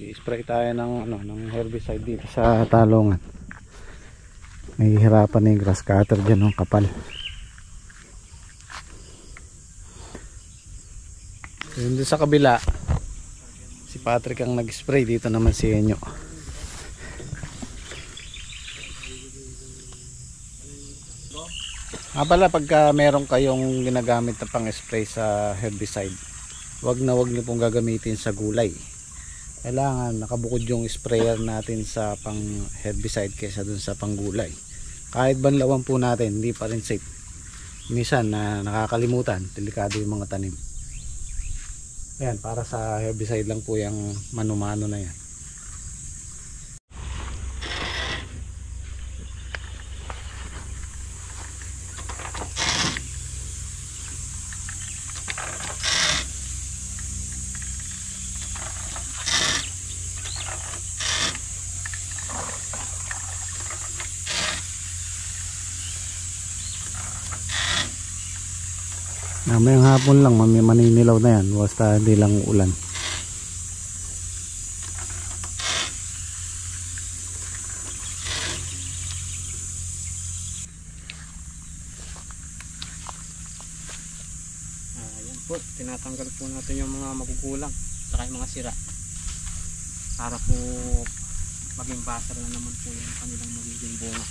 I-spray tayo ng herbicide dito sa talungan. May hirapan na yung grass cutter dyan, ng kapal. Yun doon sa kabila, si Patrick ang nag-spray, dito naman si Enyo. Pala pagka meron kayong ginagamit na pang spray sa herbicide, wag niyo pong gagamitin sa gulay. Kailangan nakabukod yung sprayer natin sa pang herbicide kaysa dun sa pang gulay. Kahit banlawan po natin, hindi pa rin safe. Minsan na nakakalimutan, delikado yung mga tanim. Ayan, para sa herbicide lang po yung mano-mano na yan. Mamayang hapon lang, maninilaw na yan, basta hindi lang ulan. Ayan po, tinatanggal po natin yung mga magugulang saka yung mga sira para po maging basar na naman po yung kanilang magiging bunga.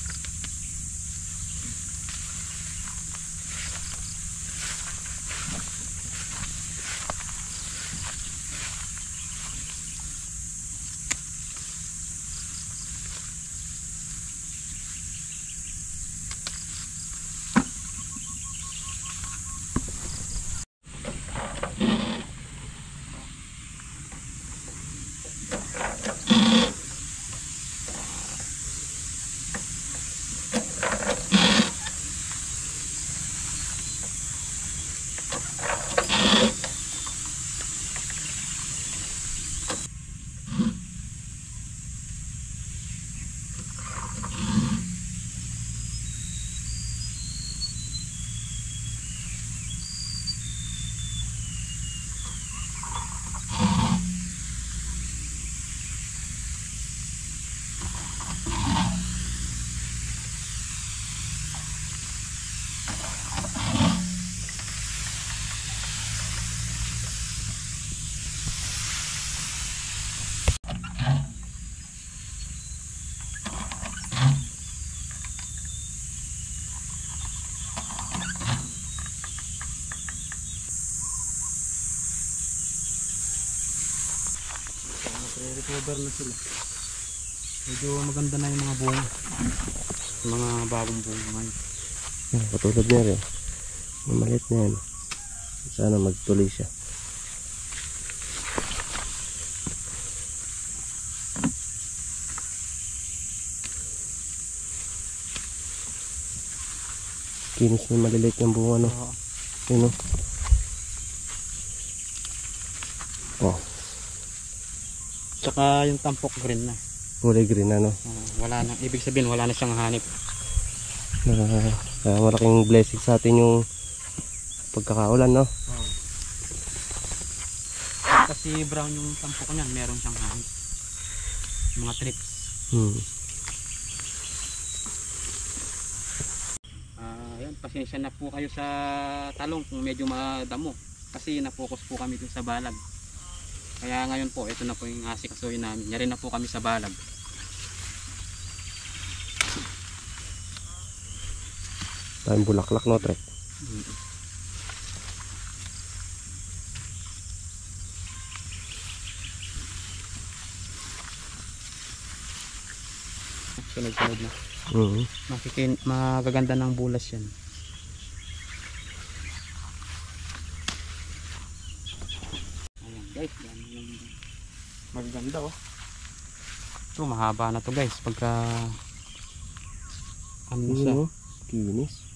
Recover na sila. Medyo maganda na yung mga bunga. Mga bagong bunga ngayon. Katulad niya rin. Mamalit na yan. Sana magtuloy siya. Kinis na maliliit yung bunga, no? Yun, no? Oh. Tsaka yung tampok green na. Kulay green na, no? Wala na. Ibig sabihin wala na siyang hanip. Malaking blessing sa atin yung pagkakaulan, no? Kasi brown yung tampok niyan, meron siyang hanip. Mga trips. Ayan, pasensya na po kayo sa talong kung medyo madamo. Kasi na-focus po kami dun sa balag. Kaya ngayon po, ito na po yung asikasuhin namin. Yari na po kami sa balag. Tayong bulaklak, no, Trek? Sunod-sunod na. Magaganda ng bulas yan. Ayan guys, yan yung magaganda, oh. Ito mahaba na to guys pagka ano, kinis.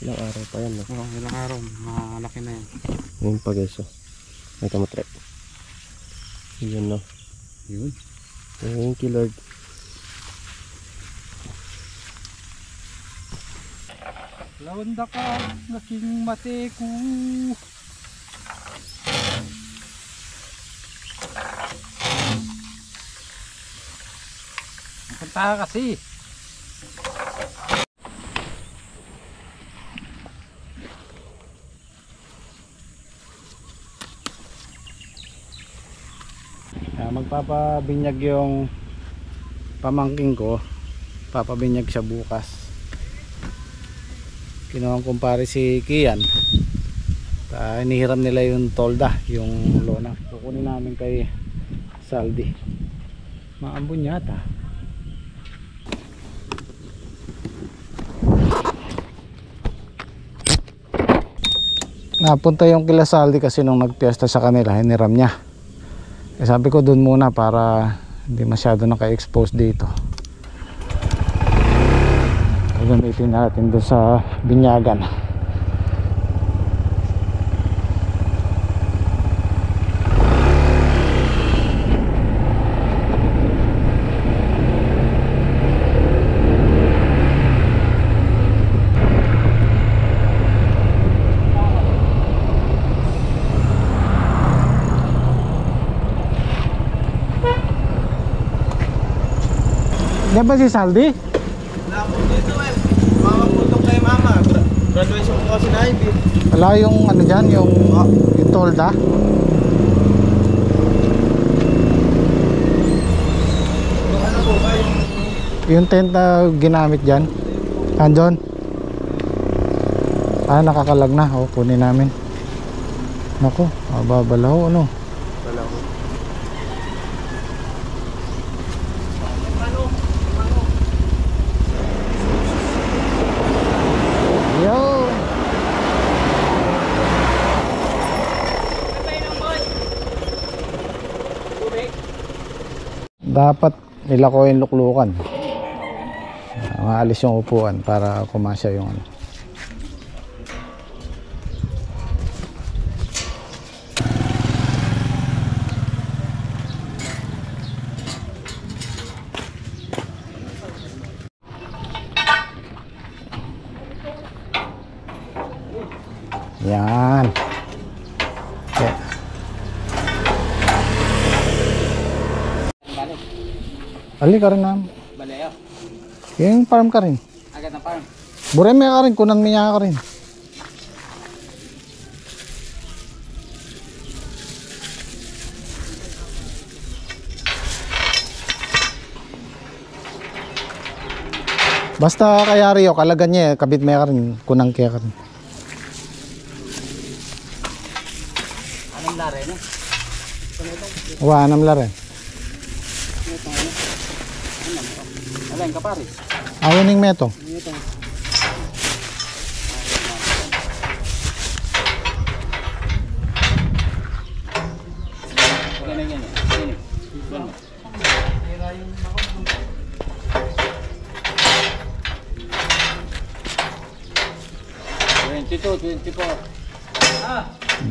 Ilang araw pa yan, no? Oo, ilang araw, malaki na yan. Ngayon pa guys, oh. Ito mo, Trek. Yun, no? Yun. Thank you, Lord. Lawanda ka, naking mate ko. Taka kasi. Magpapabinyag yung pamangking ko. Papabinyag siya bukas. Kinuha kong kumpare si Kian. Inihiram nila yung tolda, yung lona. Kukunin namin kay Saldi. Maambon yata. Napunta yung kila Saldi kasi nung nagpiesta sa kanila, hiniram niya. Sabi ko dun muna para hindi masyado naka-expose dito. Gagamitin natin dun sa binyagan. Yan ba si Saldi? Wala po dito eh. Mamaputok kay mama. Graduation ko kasi na Ivy. Wala yung ano dyan, yung tolda. Ano po ba yung... Yung tent na ginamit dyan. Andon? Nakakalag na. O, kunin namin. Naku, babalaw ano. Wala ko. Dapat nilako yung luklukan. Maalis yung upuan para kumasya yung ano. Yan. Okay. Ali ka rin naman. Balayo. Yung farm ka rin. Agad na farm. Bureme ka rin, kunan miya ka rin. Basta kayari yo, kalagan niya, kabit may ka rin, kunang kaya ka rin. Anong lare no? Anam lare. Alay ka pare. Awaning meto. Ito. Ganyan. Sini. Doon.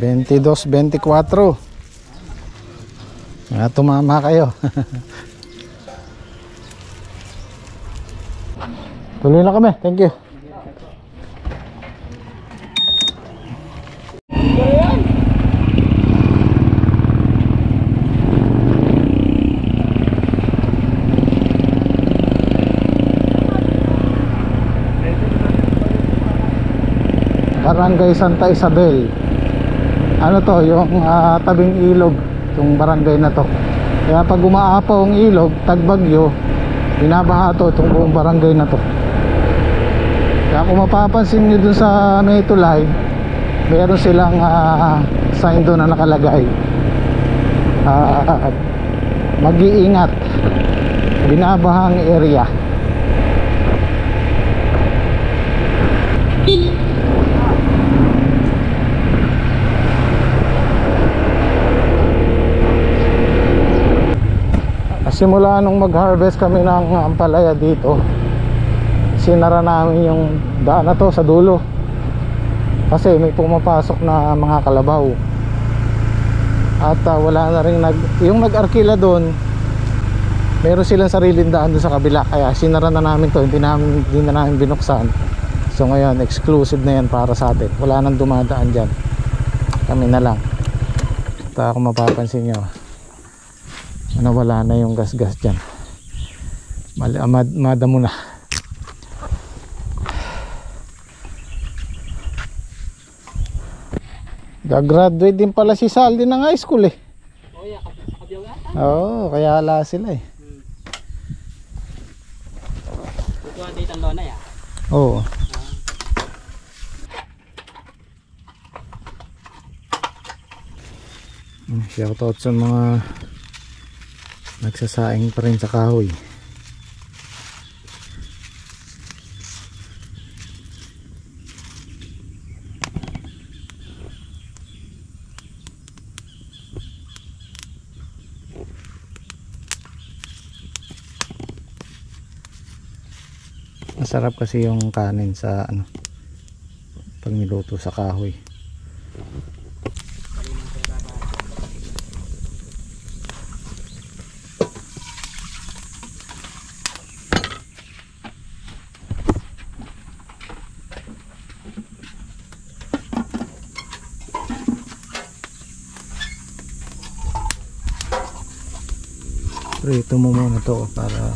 22, 24. Tumama kayo. Tuloy na kami. Thank you. Barangay Santa Isabel. Ano to, yung tabing ilog, yung barangay na to. Kaya pag umaapaw ang ilog, tagbagyo, binabaha to itong buong barangay na to. Kaya kung mapapansin nyo dun sa may tulay, meron silang sign doon na nakalagay, mag-iingat, binabahang area. Simula nung mag-harvest kami ng ampalaya dito, sinara namin yung daan na to sa dulo kasi may pumapasok na mga kalabaw. At wala na rin yung nag-arkila doon, meron silang sariling daan doon sa kabila, kaya sinara na namin to, hindi na namin binuksan. So ngayon exclusive na yan para sa atin, wala nang dumadaan dyan, kami na lang. At kung mapapansin nyo, wala na yung gas-gas dyan, madamo na. Gagraduate din pala si Saldi ng high school eh. Oh, yeah, kabyaw yata. Oo, kaya ala sila eh. Ito dito ang lona ya. Oo. Shoutout sa mga nagsasaing pa rin sa kahoy. Masarap kasi yung kanin sa ano pag niluto sa kahoy. Prito mo muna to para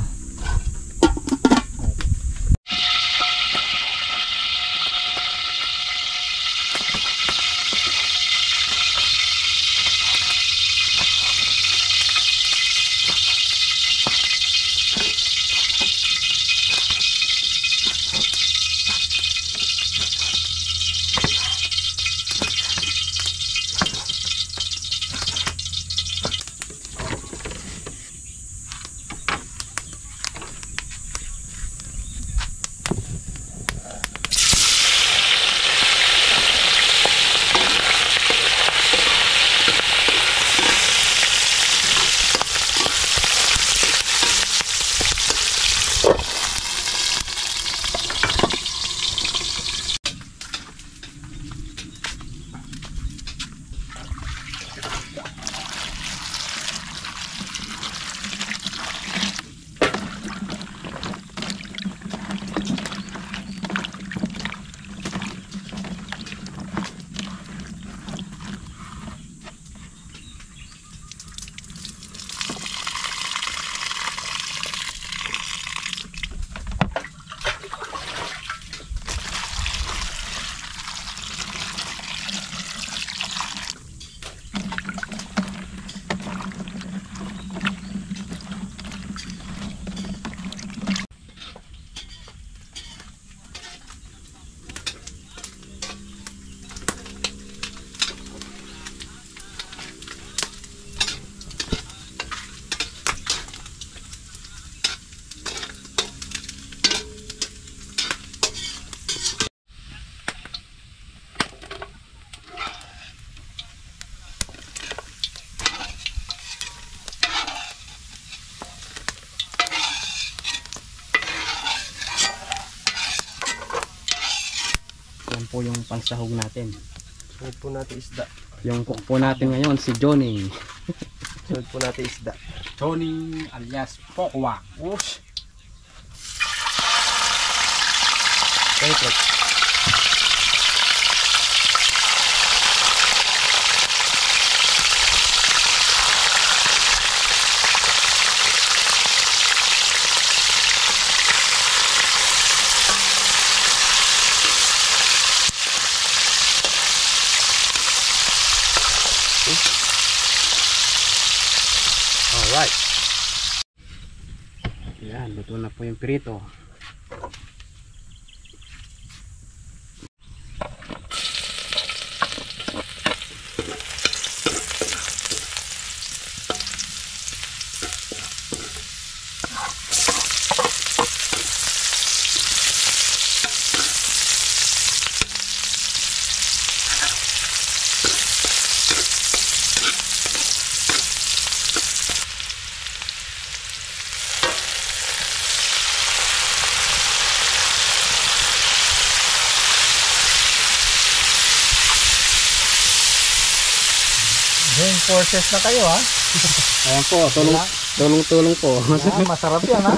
Yan po yung pansahog natin. Sunod po natin isda. Yung cook po natin ngayon si Johnny. Sunod po natin isda. Johnny alias Pokwa. Ush. Okay, truck. Alright. Yan, luto na po yung pirito. Join forces na kayo ha. Ayan po, tulong-tulong po. Ah, masarap yan ha.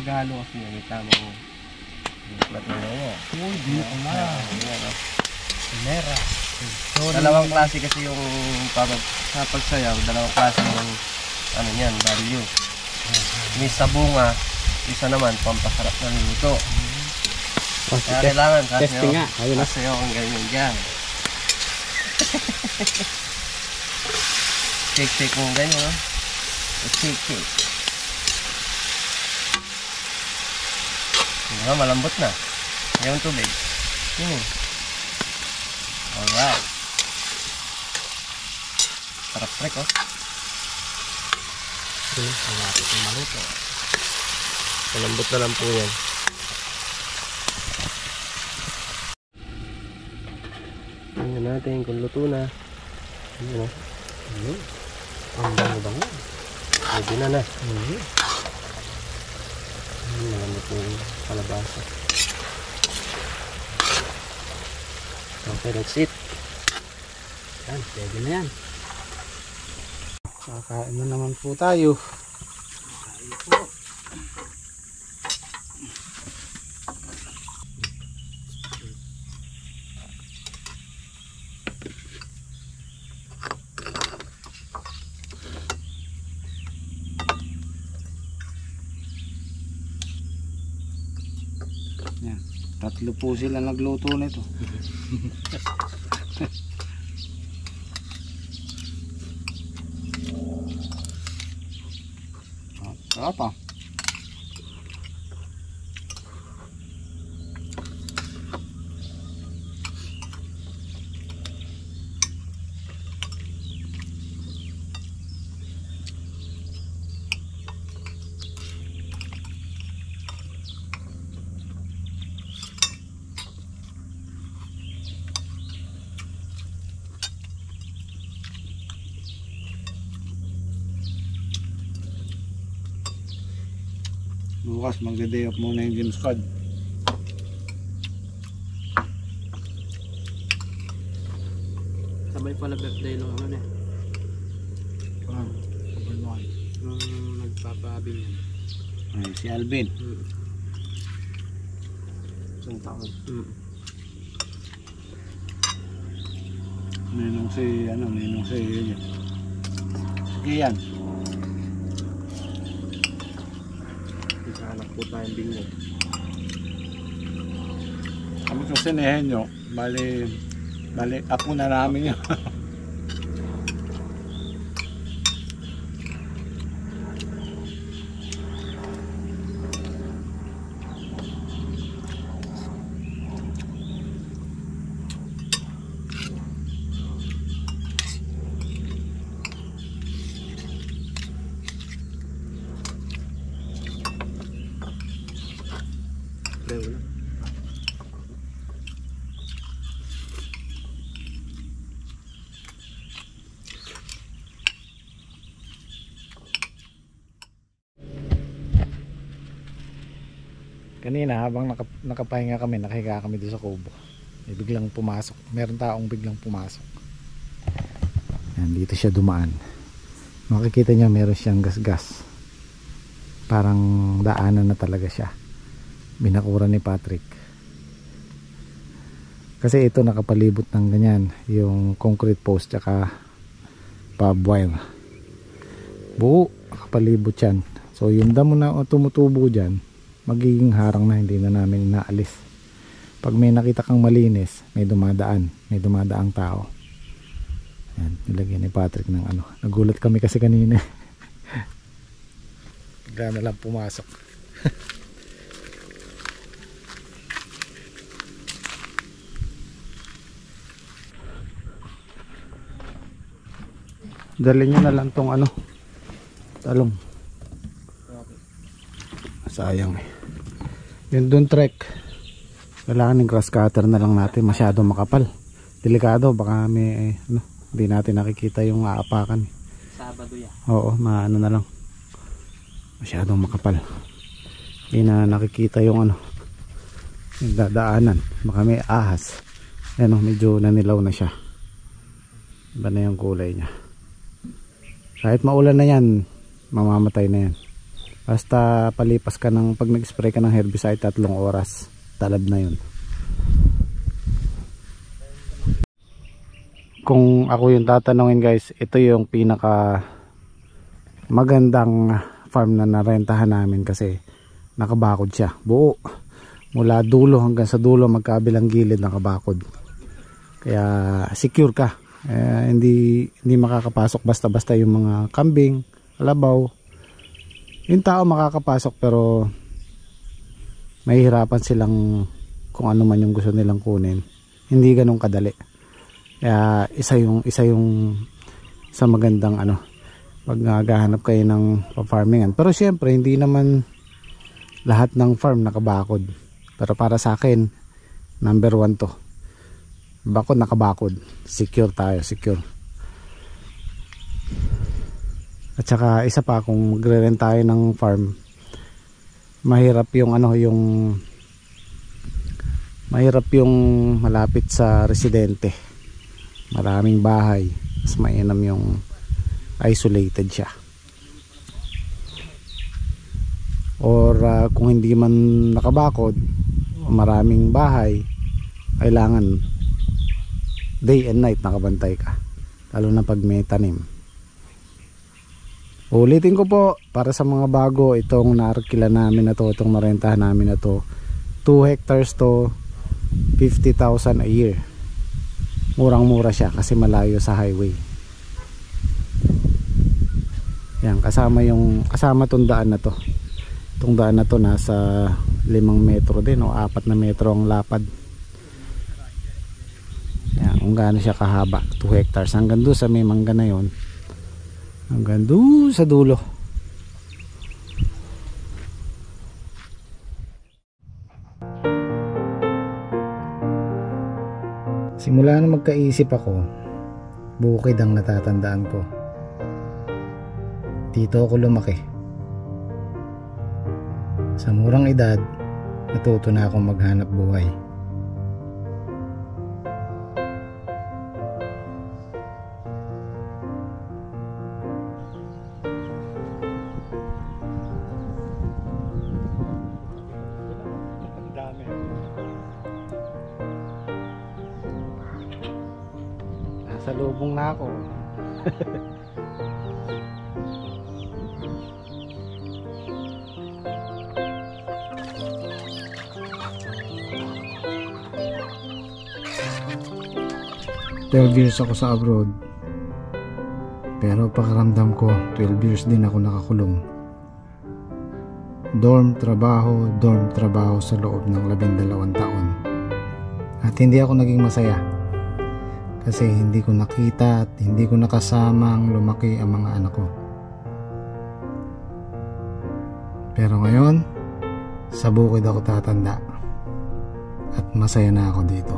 paghalo kasi may tamang plat na nga. Uy, di ko na. Primera. Dalawang klase kasi yung sa pagsayaw, dalawang klase ng ano yan, value. May sa bunga, isa naman pampasarap ng luto. Kaya kailangan Testing nga. Ayun na. kasayaw ang ganyan dyan. Shake mo ganyan, no? Shake. Diba, malambot na. Ngayon tubig. Alright. Sarap trek, oh. Maluto. Malambot na lang po yan. Tingnan natin kung luto na. Ayan, oh. Ang bango-bango. Pwede na. Malambot na yung kalabasa. Okay, that's it. Yan, pwede na yan. Kakain na naman po tayo. Yan. Tatlo po sila nagluto nito. Sarap ah. Bukas magde-day off muna yung gym squad. Sabay pala birthday nung ano na. Nung nagpapabing yan. Ay, si Alvin. Isang taon. Ninong si yun. Sige yan. Nagkahanap po tayong bingo. Kami kung sinehin nyo, bali apo na namin yun. Kanina habang nakapahinga kami, nakahiga kami doon sa kubo. May biglang pumasok. Meron taong biglang pumasok. Yan, dito siya dumaan. Makikita niyo meron siyang gas-gas. Parang daanan na talaga siya. Binakuran ni Patrick. Kasi ito nakapalibot ng ganyan, yung concrete post tsaka barbed wire. Buo, nakapalibot yan. So yung damo na tumutubo dyan, magiging harang na, hindi na namin inaalis. Pag may nakita kang malinis, may dumadaang tao. Ayan, nilagyan ni Patrick ng ano. Nagulat kami kasi kanina. Bigla na lang pumasok. Dali nyo na lang tong ano, talong. Sayang eh. Yung dun trek, kailangan ng grass cutter na lang natin, masyado makapal, delikado, baka may ano, hindi natin nakikita yung aapakan. Sabado yan. Oo, maano na lang, masyadong makapal, hindi na nakikita yung ano, yung dadaanan, baka may ahas. Ano, medyo nanilaw na siya, iba na yung kulay niya. Kahit maulan na yan, mamamatay na yan. Basta palipas ka ng, pag nag-spray ka ng herbicide 3 oras, talab na yun. Kung ako yung tatanungin guys, ito yung pinaka magandang farm na narentahan namin kasi nakabakod siya. Buo. Mula dulo hanggang sa dulo, magkabilang gilid nakabakod. Kaya secure ka. Hindi makakapasok basta-basta yung mga kambing, kalabaw. Yung tao makakapasok pero mahihirapan silang kung ano man yung gusto nilang kunin. Hindi ganun kadali. Kaya isa yung sa magandang pag naghahanap kayo ng farmingan. Pero syempre hindi naman lahat ng farm nakabakod. Pero para sa akin, number 1 to. Bakod nakabakod. Secure tayo, secure. At saka isa pa, kung magre-rent tayo ng farm, mahirap yung mahirap yung malapit sa residente. Maraming bahay, mas mainam yung isolated siya. Or kung hindi man nakabakod, maraming bahay, kailangan day and night nakabantay ka, lalo na pag may tanim. Ulitin ko po, para sa mga bago, itong naarkila namin na to, itong narentahan namin na to, 2 hectares to, 50,000 a year. Murang mura siya kasi malayo sa highway. Yan, kasama tong daan na to. Itong daan na to nasa 5 metro din o 4 na metro ang lapad. Yan, kung gaano siya kahaba, 2 hectares hanggang doon sa may mangga na yon, hanggang doon sa dulo. Simula na magkaisip ako, bukid ang natatandaan ko. Dito ako lumaki. Sa murang edad, natuto na akong maghanap buhay. Nasa lubong na ako. Years ako sa abroad, pero pakiramdam ko 12 years din ako nakakulong. Dorm trabaho sa loob ng 12 taon, at hindi ako naging masaya kasi hindi ko nakita at hindi ko nakasama ang lumaki ang mga anak ko. Pero ngayon, sa bukid ako tatanda at masaya na ako dito.